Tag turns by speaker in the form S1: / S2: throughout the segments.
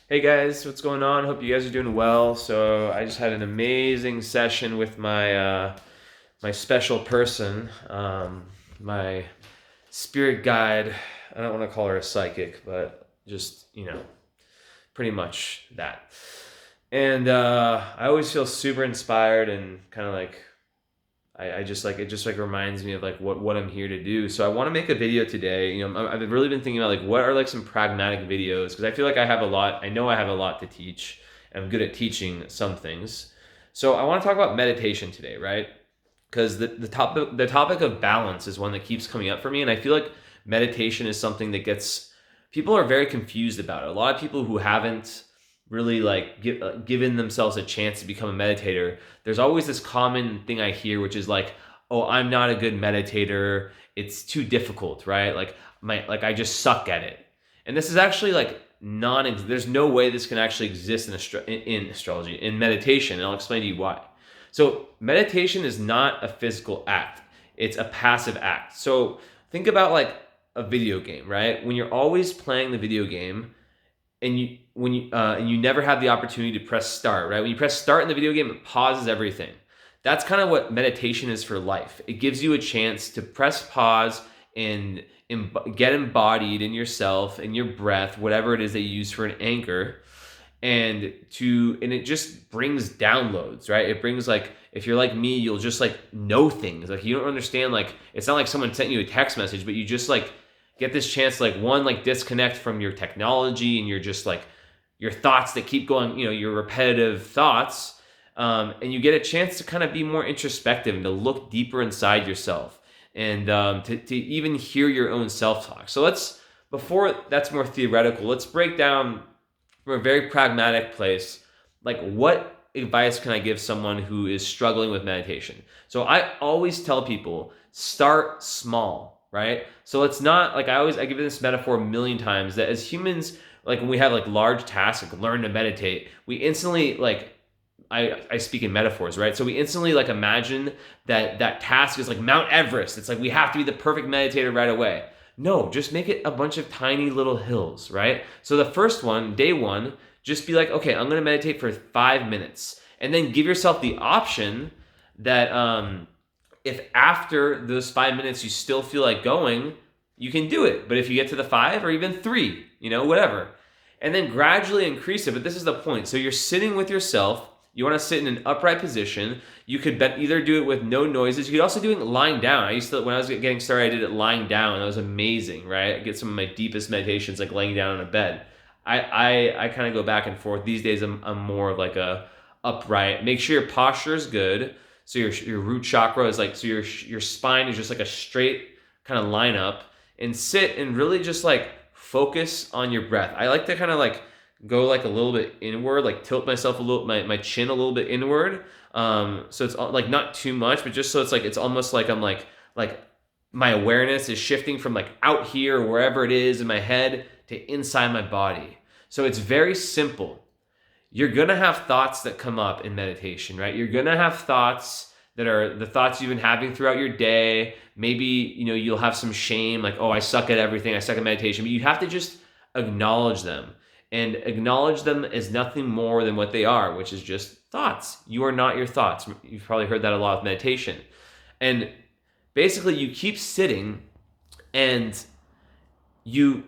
S1: Hey guys, what's going on? Hope you guys are doing well. So I just had an amazing session with my special person, my spirit guide. I don't want to call her a psychic, but just pretty much that. And I always feel super inspired and kind of like I just like it just like reminds me of like what I'm here to do. So I want to make a video today. I've really been thinking about like what are like some pragmatic videos because I feel like I have a lot. I know I have a lot to teach. And I'm good at teaching some things. So I want to talk about meditation today, right? Because the topic of balance is one that keeps coming up for me, and I feel like meditation is something that gets people are very confused about it. A lot of people who haven't really like given themselves a chance to become a meditator, there's always this common thing I hear, which is like, "Oh, I'm not a good meditator. It's too difficult, right? Like I just suck at it." And this is actually like there's no way this can actually exist in astrology, in meditation, and I'll explain to you why. So meditation is not a physical act. It's a passive act. So think about like a video game, right? When you're always playing the video game and you never have the opportunity to press start, right? When you press start in the video game, it pauses everything. That's kind of what meditation is for life. It gives you a chance to press pause and get embodied in yourself and your breath, whatever it is that you use for an anchor, and it just brings downloads, right? It brings like, if you're like me, you'll just like know things. Like you don't understand, like it's not like someone sent you a text message, but you just like get this chance to like one, like disconnect from your technology and you're just like your thoughts that keep going, your repetitive thoughts, and you get a chance to kind of be more introspective and to look deeper inside yourself and to even hear your own self-talk. So before that's more theoretical, let's break down from a very pragmatic place, like what advice can I give someone who is struggling with meditation? So I always tell people, start small, right? So it's not like I give this metaphor a million times that as humans, like when we have like large tasks, like learn to meditate, we instantly like, I speak in metaphors, right? So we instantly like imagine that task is like Mount Everest. It's like we have to be the perfect meditator right away. No, just make it a bunch of tiny little hills, right? So the first one, day one, just be like, okay, I'm going to meditate for 5 minutes. And then give yourself the option that if after those 5 minutes you still feel like going, you can do it. But if you get to the 5 or even 3, whatever. And then gradually increase it. But this is the point. So you're sitting with yourself. You want to sit in an upright position. You could either do it with no noises. You could also do it lying down. When I was getting started, I did it lying down. That was amazing, right? I get some of my deepest meditations like laying down on a bed. I kind of go back and forth. These days, I'm more of like a upright. Make sure your posture is good. So your root chakra is like, so your spine is just like a straight kind of line up, and sit and really just like focus on your breath. I like to kind of like go like a little bit inward, like tilt myself a little, my chin a little bit inward. So it's like not too much, but just so it's like, it's almost like I'm like my awareness is shifting from like out here, wherever it is in my head, to inside my body. So it's very simple. You're going to have thoughts that come up in meditation, right? You're going to have thoughts that are the thoughts you've been having throughout your day. Maybe, you'll have some shame, like, oh, I suck at everything. I suck at meditation. But you have to just acknowledge them. And acknowledge them as nothing more than what they are, which is just thoughts. You are not your thoughts. You've probably heard that a lot with meditation. And basically, you keep sitting and you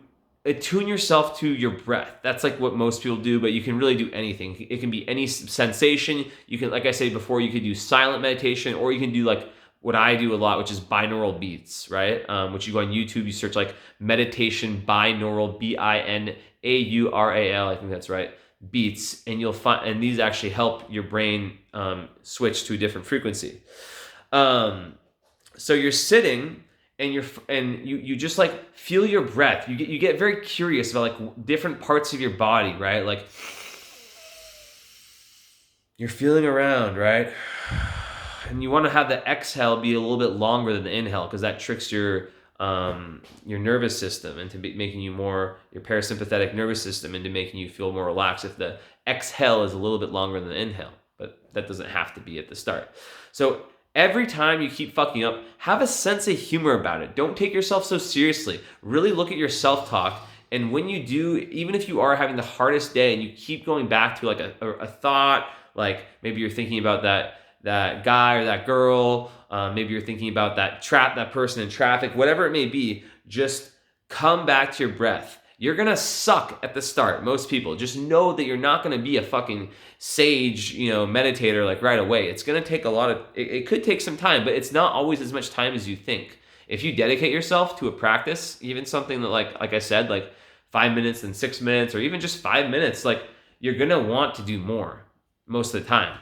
S1: attune yourself to your breath. That's like what most people do, but you can really do anything. It can be any sensation. You can, like I said before, you could do silent meditation, or you can do like what I do a lot, which is binaural beats, right? Which you go on YouTube, you search like meditation binaural, BINAURAL, I think that's right, beats, and you'll find, and these actually help your brain switch to a different frequency. So you're sitting and you just like feel your breath. You get very curious about like different parts of your body, right? Like you're feeling around, right? And you want to have the exhale be a little bit longer than the inhale, because that tricks your nervous system into making you more, your parasympathetic nervous system, into making you feel more relaxed if the exhale is a little bit longer than the inhale. But that doesn't have to be at the start. So every time you keep fucking up, have a sense of humor about it. Don't take yourself so seriously. Really look at your self-talk And when you do, even if you are having the hardest day and you keep going back to like a thought, like maybe you're thinking about that guy or that girl, maybe you're thinking about that person in traffic, whatever it may be, just come back to your breath. You're gonna suck at the start, most people. Just know that you're not gonna be a fucking sage, meditator like right away. It's gonna take it could take some time, but it's not always as much time as you think. If you dedicate yourself to a practice, even something that like I said, like 5 minutes and 6 minutes, or even just 5 minutes, like you're gonna want to do more most of the time.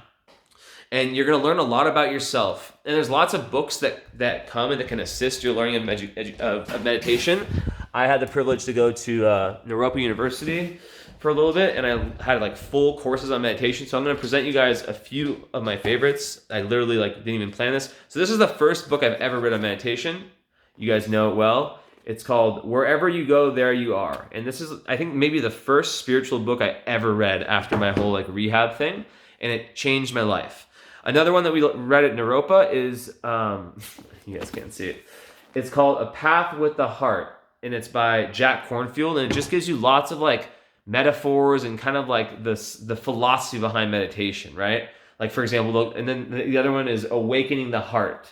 S1: And you're gonna learn a lot about yourself. And there's lots of books that come and that can assist your learning of meditation. I had the privilege to go to Naropa University for a little bit, and I had like full courses on meditation. So I'm gonna present you guys a few of my favorites. I literally didn't even plan this. So this is the first book I've ever read on meditation. You guys know it well. It's called Wherever You Go, There You Are. And this is, I think, maybe the first spiritual book I ever read after my whole rehab thing. And it changed my life. Another one that we read at Naropa is, you guys can't see it. It's called A Path with the Heart. And it's by Jack Kornfield. And it just gives you lots of metaphors and kind of the philosophy behind meditation, right? Like, for example, and then the other one is Awakening the Heart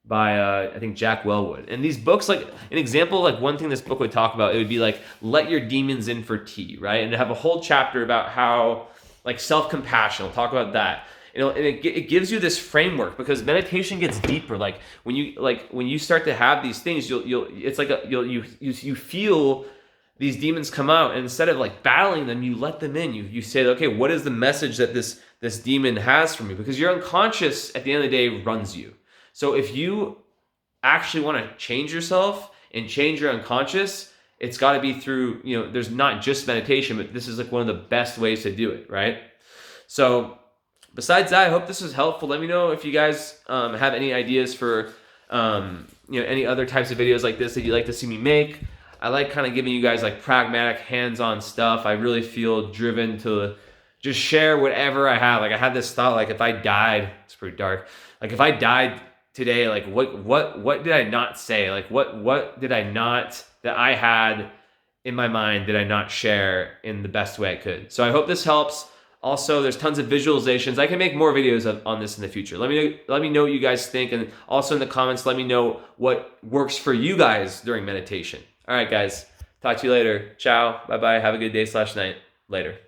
S1: by I think Jack Wellwood. And these books, an example, one thing this book would talk about, it would be let your demons in for tea, right? And have a whole chapter about how self-compassion. We'll talk about that. And it gives you this framework, because meditation gets deeper. When you start to have these things, you feel these demons come out, and instead of battling them, you let them in. You say, okay, what is the message that this demon has for me? Because your unconscious at the end of the day runs you. So if you actually want to change yourself and change your unconscious, it's got to be through, there's not just meditation, but this is one of the best ways to do it, right? So besides that, I hope this was helpful. Let me know if you guys have any ideas for any other types of videos like this that you'd like to see me make. I like kind of giving you guys pragmatic, hands-on stuff. I really feel driven to just share whatever I have. I had this thought, if I died, it's pretty dark. If I died today, what did I not say? What did I not, that I had in my mind, did I not share in the best way I could? So I hope this helps. Also, there's tons of visualizations. I can make more videos on this in the future. Let me know what you guys think, and also in the comments, let me know what works for you guys during meditation. All right, guys. Talk to you later. Ciao. Bye-bye. Have a good day/night. Later.